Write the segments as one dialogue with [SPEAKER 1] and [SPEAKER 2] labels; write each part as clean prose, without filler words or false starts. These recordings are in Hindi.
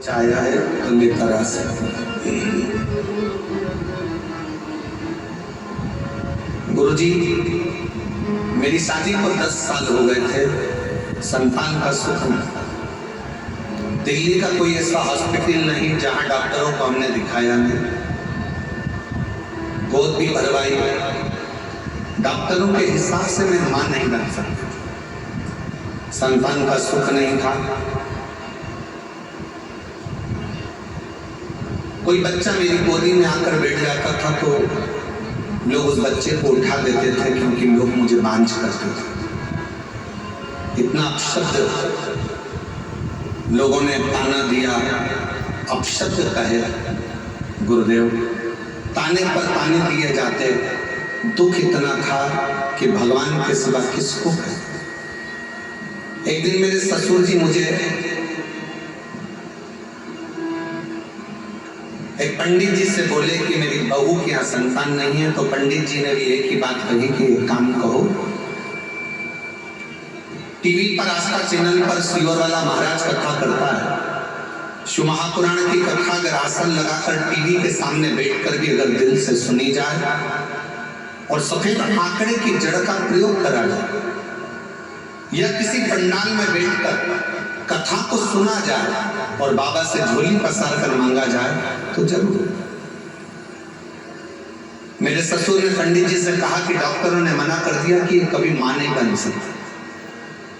[SPEAKER 1] छाया है तो लेकर आ सकते। गुरुजी, मेरी शादी को 10 साल हो गए थे। संतान का सुख नहीं। दिल्ली का कोई ऐसा हॉस्पिटल नहीं जहां डॉक्टरों को हमने दिखाया नहीं। गोद भी भरवाई, डॉक्टरों के हिसाब से मैं मां नहीं बन सकती। संतान का सुख नहीं था। कोई बच्चा मेरी गोदी में आकर बैठ जाता था तो लोग उस बच्चे को उठा देते थे, क्योंकि लोग मुझे बांझ करते थे। इतना अपशब्द लोगों ने ताना दिया, अपशब्द कहे। गुरुदेव, ताने पर ताने दिए जाते। दुख इतना था कि भगवान के सिवा किसको कहे। एक दिन मेरे ससुर जी मुझे एक पंडित जी से बोले कि मेरी बहू के यहाँ संतान नहीं है, तो पंडित जी ने भी एक ही बात कही कि एक काम कहो, टीवी पर आस्था चैनल पर सियोर वाला महाराज कथा करता है। शिव महापुराण की कथा अगर आसन लगाकर टीवी के सामने बैठकर भी अगर दिल से सुनी जाए और सफेद आंकड़े की जड़ का प्रयोग करा जाए, या किसी पंडाल में बैठकर कथा को सुना जाए और बाबा से झोली पसार कर मांगा जाए तो जरूर। मेरे ससुर ने पंडित जी से कहा कि डॉक्टरों ने मना कर दिया कि कभी मां नहीं बन सकती।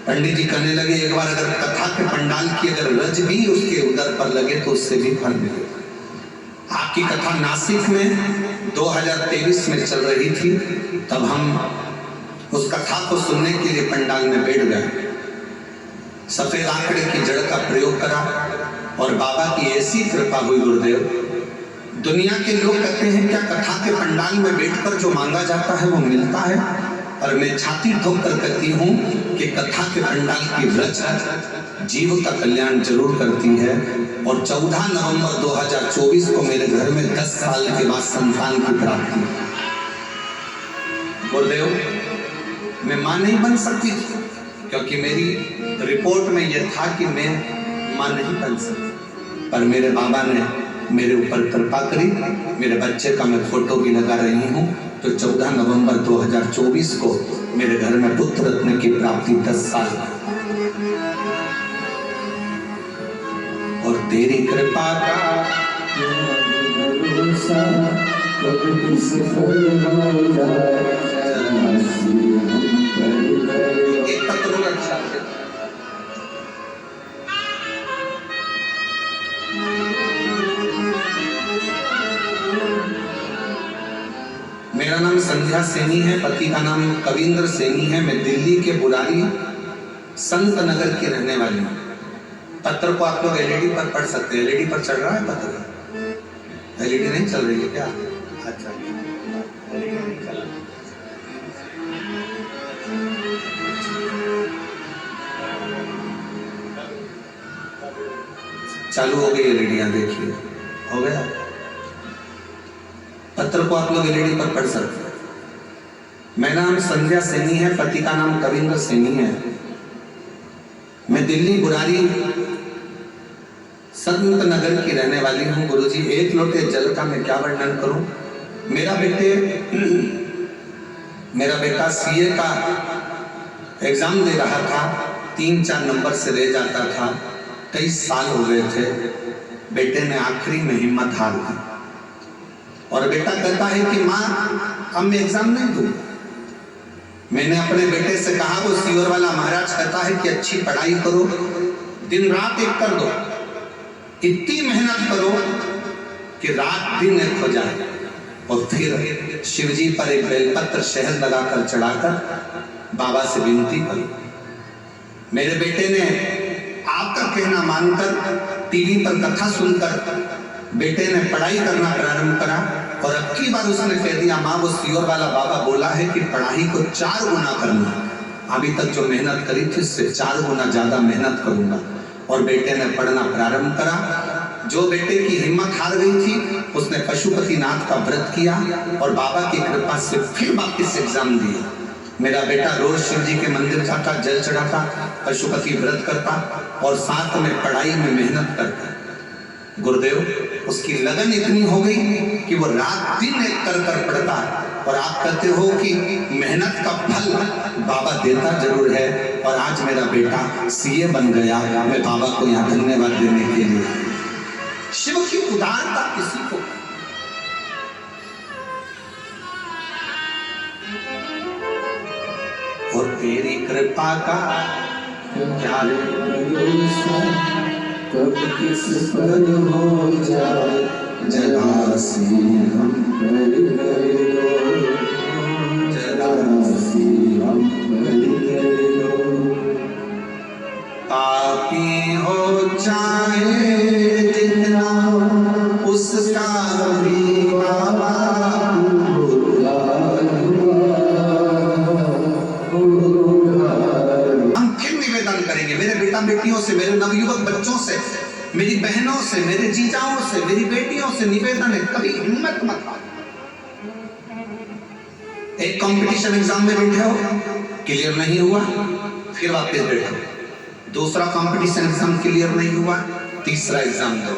[SPEAKER 1] पंडित जी कहने लगे, एक बार अगर कथा के पंडाल की अगर रज भी उसके उदर पर लगे तो उससे भी फल मिलेगा। आपकी कथा नासिक में 2023 में चल रही थी, तब हम उस कथा को सुनने के लिए पंडाल में बैठ गए। सफेद आंकड़े की जड़ का प्रयोग करा और बाबा की ऐसी कृपा हुई। गुरुदेव, दुनिया के लोग कहते हैं क्या कथा के पंडाल में बैठकर जो मांगा जाता है वो मिलता है, और मैं छाती ठोक कर कहती हूँ कि कथा के पंडाल की रच जीव का कल्याण जरूर करती है। और 14 नवंबर 2024 को मेरे घर में 10 साल के बाद संतान की प्राप्ति। गुरुदेव, मैं मां नहीं बन सकती थी, क्योंकि मेरी रिपोर्ट में यह था कि मैं मां नहीं बन सकती, पर मेरे बाबा ने मेरे ऊपर कृपा करी। मेरे बच्चे का मैं फोटो भी लगा रही हूँ। तो 14 नवंबर 2024 को मेरे घर में पुत्र रत्न की प्राप्ति 10 साल। और तेरी कृपा का एक पत्र अच्छा। मेरा नाम संध्या सैनी है, पति का नाम कविंद्र सैनी है। मैं दिल्ली के बुरारी संत नगर की रहने वाली हूँ। पत्र को आप लोग एलईडी पर पढ़ सकते हैं। एलईडी पर चल रहा है पत्र? एलईडी नहीं चल रही है क्या? अच्छा, एलईडी नहीं चल रहा। चालू हो गई एलईडियां, देखिए हो गया। पत्र को आप लोग एलईडी पर पढ़ सकते हैं। मेरा नाम संध्या सैनी है, पति का नाम कविंद्र सैनी है। मैं दिल्ली बुरारी संत नगर की रहने वाली हूँ। गुरुजी, एक लोटे जल का मैं क्या वर्णन करूं। मेरा बेटा सीए का एग्जाम दे रहा था, 3-4 नंबर से रह जाता था। कई साल हो गए थे। बेटे ने आखिरी में हिम्मत हार दी और बेटा कहता है कि माँ, अब मैं एग्जाम नहीं दूँ। मैंने अपने बेटे से कहा, वो सियोर वाला महाराज कहता है कि अच्छी पढ़ाई करो, दिन रात एक कर दो, इतनी मेहनत करो कि रात दिन एक हो जाए। और फिर शिव जी पर एक बेलपत्र शहद लगाकर चढ़ाकर बाबा से विनती करी। मेरे बेटे ने आपका कहना मानकर टीवी पर कथा सुनकर बेटे ने पढ़ाई करना प्रारंभ करा। और अब की बार उसने कह दिया, माँ, वो सियोर वाला बाबा बोला है कि पढ़ाई को 4 गुना करना। अभी तक जो मेहनत करी थी उससे 4 गुना ज्यादा मेहनत करूंगा। और बेटे ने पढ़ना प्रारंभ करा। जो बेटे की हिम्मत हार गई थी उसने पशुपतिनाथ का व्रत किया और बाबा की कृपा से फिर वापस एग्जाम दिया। मेरा बेटा रोज शिव जी के मंदिर जाता, जल चढ़ाता, पशुपति व्रत करता और साथ में पढ़ाई में मेहनत करता। गुरुदेव उसकी लगन इतनी हो गई कि वो रात दिन एक कर पड़ता है, और आप कहते हो कि मेहनत का फल बाबा देता जरूर है। और आज मेरा बेटा सीए बन गया, मैं बाबा को यहाँ धन्यवाद देने के लिए। शिव की उदारता किसी को, और तेरी कृपा का क्या
[SPEAKER 2] कब किस पर हो जाए जरासी हम पर गए लो, जरासी हम पर गए लो।
[SPEAKER 1] पापी हो चाहे जितना उसका भी बाबा करेंगे। मेरे बेटा बेटियों से, मेरे नवयुवक बच्चों से, मेरी बहनों से, मेरे जीजाओं से, मेरी बेटियों से निवेदन है, कभी हिम्मत मत हारो। एक कंपटीशन एग्जाम में बैठे हो, क्लियर नहीं हुआ, फिर वापस बैठो। दूसरा कंपटीशन एग्जाम क्लियर नहीं हुआ, तीसरा एग्जाम दो।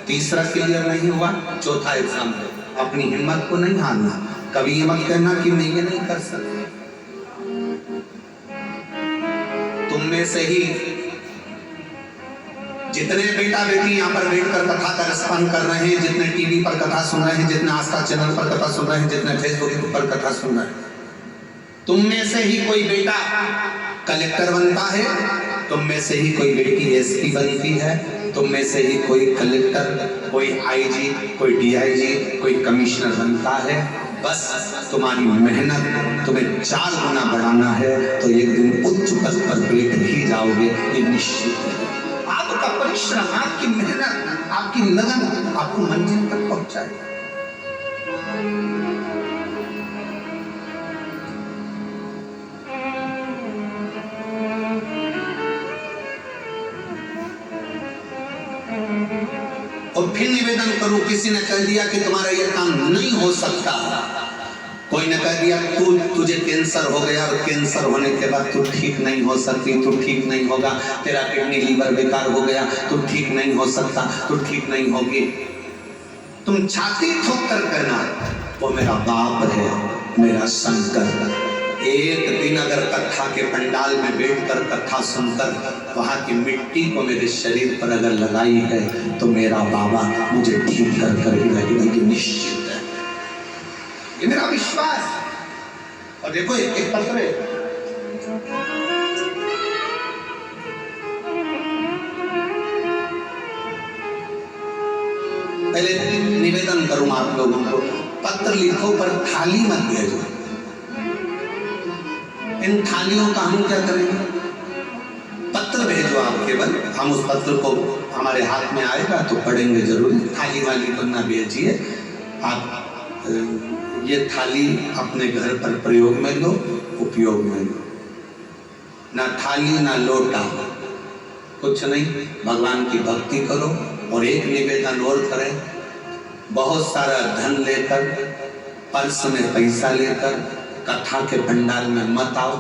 [SPEAKER 1] तीसरा क्लियर नहीं हुआ, चौथा एग्जाम दो। अपनी हिम्मत को नहीं हारना। कभी ये मत कहना कि मैं ये नहीं कर सकता। तुम में से ही जितने बेटा बेटी यहाँ पर बैठकर कथा का रसपान कर रहे हैं, जितने टीवी पर कथा सुन रहे हैं, जितने आस्था चैनल पर कथा सुन रहे हैं, जितने फेसबुक पर कथा सुन रहे हैं, तुम में से ही कोई बेटा कलेक्टर बनता है, तुम में से ही कोई बेटी एसपी बनती है, तुम में से ही कोई कलेक्टर, कोई आईजी, कोई डीआईजी, कोई कमिश्नर बनता है। बस तुम्हारी मेहनत तुम्हें 4 गुना बढ़ाना है, तो एक दिन उच्च पद पर बैठ ही जाओगे, ये निश्चित है। आपका परिश्रम, आपकी मेहनत, आपकी लगन आपको मंजिल तक पहुंचाए। और फिर निवेदन करूं, किसी ने कह दिया कि तुम्हारा यह काम नहीं हो सकता, कोई ने कह दिया तुझे कैंसर हो गया और कैंसर होने के बाद तू ठीक नहीं हो सकती, तू ठीक नहीं होगा, तेरा किडनी लीवर बेकार हो गया, तू ठीक नहीं हो सकता, तू ठीक नहीं होगी। तुम छाती ठोक कर कहना, वो मेरा बाप है, मेरा शंकर। एक दिन अगर कथा के पंडाल में बैठकर कथा सुनकर वहां की मिट्टी को मेरे शरीर पर अगर लगाई है, तो मेरा बाबा मुझे ठीक कर ही लगेगा, ये निश्चित है, ये मेरा विश्वास। और देखो एक पत्र है, पहले निवेदन करूं आप लोगों को, पत्र लिखो पर थाली मत भेजो। इन थालियों का हम क्या करेंगे? पत्र भेजो आप केवल, हम उस पत्र को हमारे हाथ में आएगा तो पढ़ेंगे जरूर। थाली वाली को ना भेजिए आप, ये थाली अपने घर पर प्रयोग में लो, उपयोग में लो। ना थाली ना लोटा, कुछ नहीं, भगवान की भक्ति करो। और एक निवेदन और करें, बहुत सारा धन लेकर, पर्स में पैसा लेकर कथा के पंडाल में मत आओ,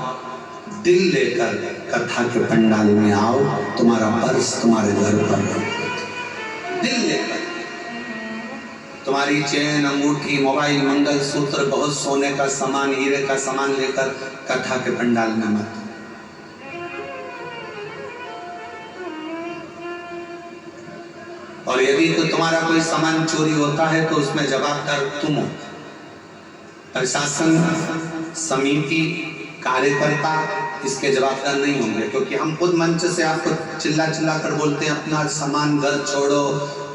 [SPEAKER 1] दिल लेकर कथा के पंडाल में आओ। तुम्हारा पर्स तुम्हारे घर पर है, दिल लेकर। तुम्हारी चेन, अंगूठी, मोबाइल, मंगलसूत्र, बहुत सोने का सामान, हीरे का सामान लेकर कथा के पंडाल में मत। और यदि तो तुम्हारा कोई सामान चोरी होता है तो उसमें जवाबदार तुम हो। प्रशासन, समिति, कार्यकर्ता इसके जवाबदार नहीं होंगे, क्योंकि हम खुद मंच से आपको चिल्ला चिल्ला कर बोलते हैं अपना सामान घर छोड़ो,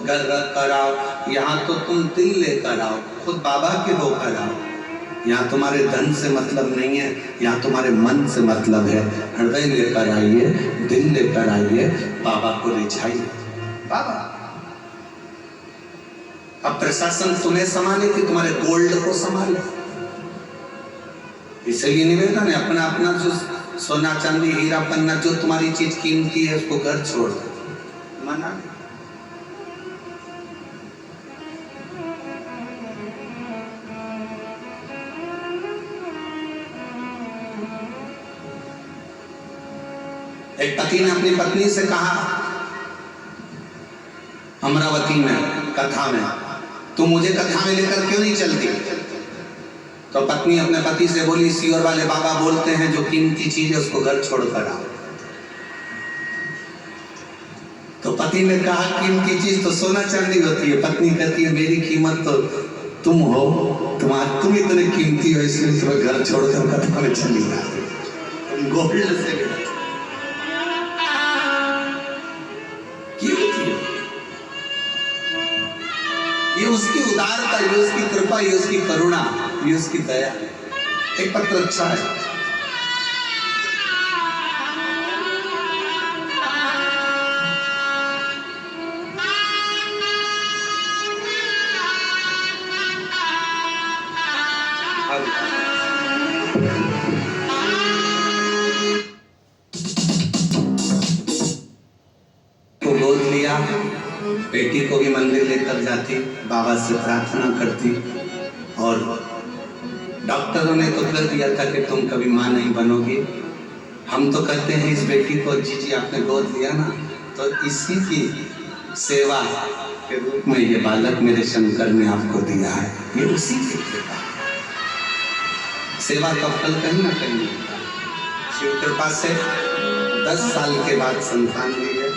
[SPEAKER 1] घर रख कर आओ। यहाँ तो तुम दिल लेकर आओ, खुद बाबा के होकर आओ। यहाँ तुम्हारे धन से मतलब नहीं है, यहाँ तुम्हारे मन से मतलब है। हृदय लेकर आइए, दिल लेकर आइए, बाबा को रिझाइए। बाबा अब प्रशासन तुम्हें संभाले कि तुम्हारे गोल्ड को संभाले? इसलिए निवेदन है, अपना अपना जो सोना चांदी हीरा पन्ना जो तुम्हारी चीज कीमती है उसको घर छोड़ दो, मना नहीं। एक पति ने अपनी पत्नी से कहा, अमरावती में कथा में, तू मुझे कथा में लेकर क्यों नहीं चलती? तो पत्नी अपने पति से बोली, सीहोर वाले बाबा बोलते हैं जो कीमती चीज है उसको घर छोड़कर आओ। तो पति ने कहा कीमती चीज तो सोना चांदी होती है। पत्नी कहती है मेरी कीमत तो तुम हो, तुम इतने कीमती हो इसलिए तुम्हें घर छोड़कर कथा में चली जाती, गोल्ड से कीमती हो। ये उसकी उदारता, ये उसकी कृपा, ये उसकी करुणा, ये उसकी दया। एक पत्र अच्छा है। को गोद लिया, बेटी को भी मंदिर लेकर जाती, बाबा से प्रार्थना करती, और डॉक्टरों ने तो कह दिया था कि तुम कभी मां नहीं बनोगी। हम तो कहते हैं इस बेटी को, जी आपने गोद लिया ना, तो इसी की सेवा के रूप में ये बालक मेरे शंकर ने आपको दिया है। ये उसी की कृपा, सेवा का फल कहीं ना कहीं मिलता है। शिव कृपा से 10 साल के बाद संतान ली है।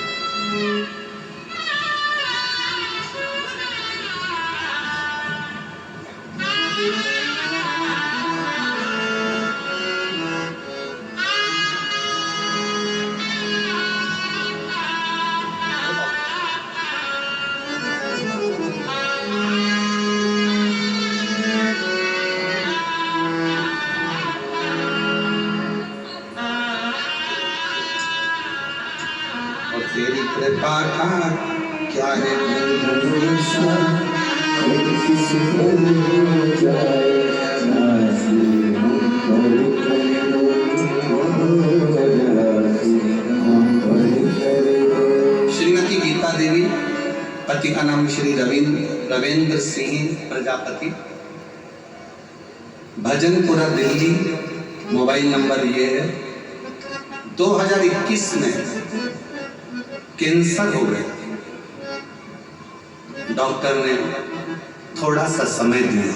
[SPEAKER 1] तेरी कृपा का क्या है
[SPEAKER 2] भरोसा, किस पर हो जाए नाज़ हम पर कर दो, हम पर कर दो।
[SPEAKER 1] श्रीमती गीता देवी, पति का नाम श्री रविंद्र सिंह प्रजापति, भजनपुरा दिल्ली। मोबाइल नंबर ये है। 2021 में कैंसर हो गया। डॉक्टर ने थोड़ा सा समय दिया,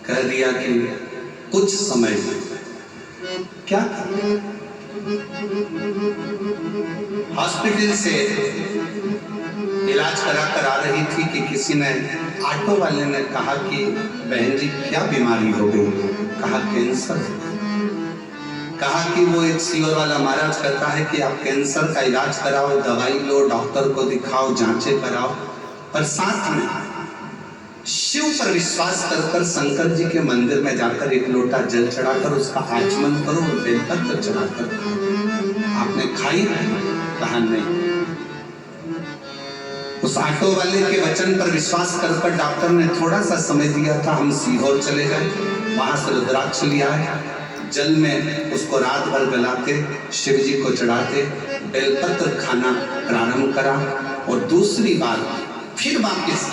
[SPEAKER 1] कह दिया कि कुछ समय क्या करें। हॉस्पिटल से इलाज करा कर आ रही थी कि किसी ने, ऑटो वाले ने कहा कि बहन जी क्या बीमारी हो गई? कहा कैंसर। कहा कि वो एक सीहोर वाला महाराज कहता है कि आप कैंसर का इलाज कराओ, दवाई लो, डॉक्टर को दिखाओ, जांचें कराओ, पर साथ में शिव पर विश्वास कर शंकर जी के मंदिर में जाकर एक लोटा जल चढ़ाकर उसका आचमन करो और बेलपत्र चढ़ाकर। आपने खाई? कहा नहीं। उस ऑटो वाले के वचन पर विश्वास कर डॉक्टर ने थोड़ा सा समय दिया था। हम सीहोर चले गए, वहां से रुद्राक्ष लिया है, जल में उसको रात भर गलाते, शिव जी को चढ़ाते, बेलपत्र खाना प्रारंभ करा, और दूसरी बार फिर वापिस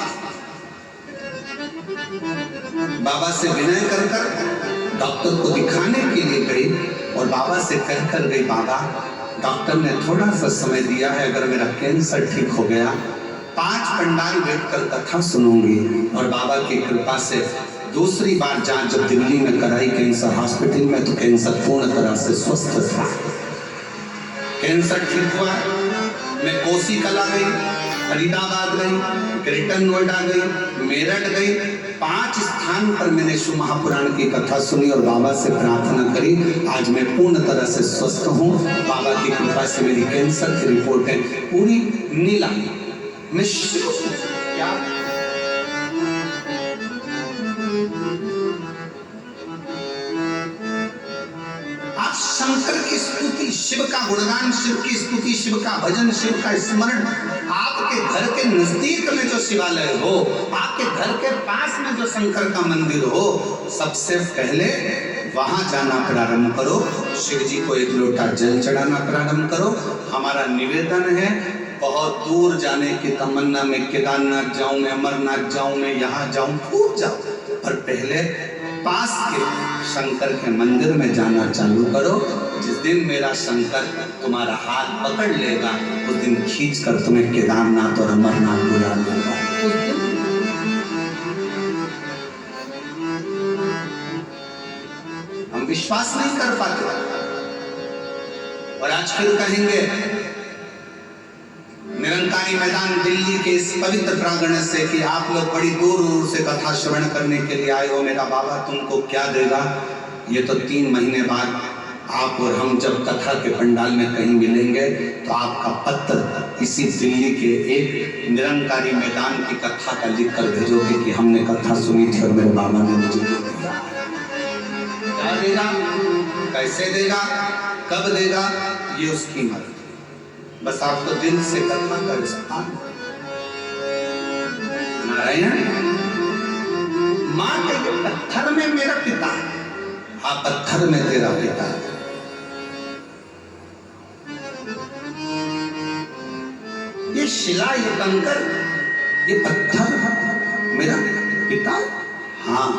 [SPEAKER 1] बाबा से विनय कर डॉक्टर को दिखाने के लिए गई, और बाबा से कहकर गई, बाबा डॉक्टर ने थोड़ा सा समय दिया है, अगर मेरा कैंसर ठीक हो गया 5 पंडाल बैठकर कथा सुनूंगी। और बाबा की कृपा से दूसरी बार जांच जब दिल्ली में कराई कैंसर हॉस्पिटल में, तो कैंसर पूर्ण तरह से स्वस्थ था। कैंसर ठीक हुआ। मैं कोसी कला गई, फरीदाबाद गई, ग्रेटर नोएडा गई, मेरठ गई, 5 स्थान पर मैंने शिव महापुराण की कथा सुनी और बाबा से प्रार्थना करी। आज मैं पूर्ण तरह से स्वस्थ हूँ। बाबा की कृपा से मेरी कैंसर की रिपोर्टें पूरी नीला। मैं शिव क्या आप शंकर की स्तुति, शिव का गुणगान, शिव की स्तुति, शिव का भजन, शिव का स्मरण, आपके घर के नजदीक में जो शिवालय हो, आपके घर के पास में जो शंकर का मंदिर हो, सबसे पहले वहां जाना प्रारंभ करो। शिव जी को एक लोटा जल चढ़ाना प्रारंभ करो। हमारा निवेदन है, बहुत दूर जाने की तमन्ना में, केदारनाथ जाऊं मैं, अमरनाथ जाऊं मैं, यहाँ जाऊं, खूब जाओ, पर पहले पास के शंकर के मंदिर में जाना चालू करो। जिस दिन मेरा शंकर तुम्हारा हाथ पकड़ लेगा उस दिन खींच कर तुम्हें केदारनाथ और अमरनाथ बुला लेगा। उस दिन हम विश्वास नहीं कर पाते और आज फिर कहेंगे निरंकारी मैदान दिल्ली के इस पवित्र प्रांगण से कि आप लोग बड़ी दूर दूर से कथा श्रवण करने के लिए आए हो, मेरा बाबा तुमको क्या देगा? ये तो 3 महीने बाद आप और हम जब कथा के पंडाल में कहीं मिलेंगे तो आपका पत्र इसी दिल्ली के एक निरंकारी मैदान की कथा का लिख कर भेजोगे कि हमने कथा सुनी थी और मेरे बाबा ने मुझे दिया। क्या देगा, कैसे देगा, कब देगा, ये उसकी मर्जी। बस आपको दिल से कथा कर स्थान नारायण मां के पत्थर में मेरा पिता है, हाँ पत्थर में तेरा पिता है। ये शिला, ये कंकर, ये पत्थर मेरा पिता, हाँ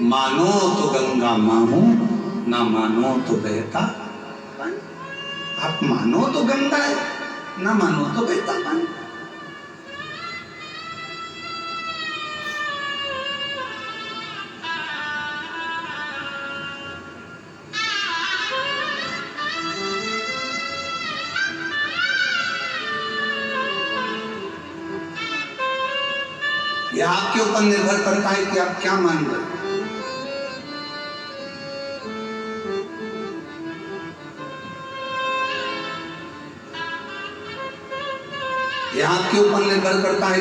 [SPEAKER 1] मानो तो गंगा मां हूं, ना मानो तो बहता। आप मानो तो गंगा है, ना मानो तो बहता पानी। यह आपके ऊपर निर्भर करता है कि आप क्या मान रहे हैं। यह आपके ऊपर निर्भर करता है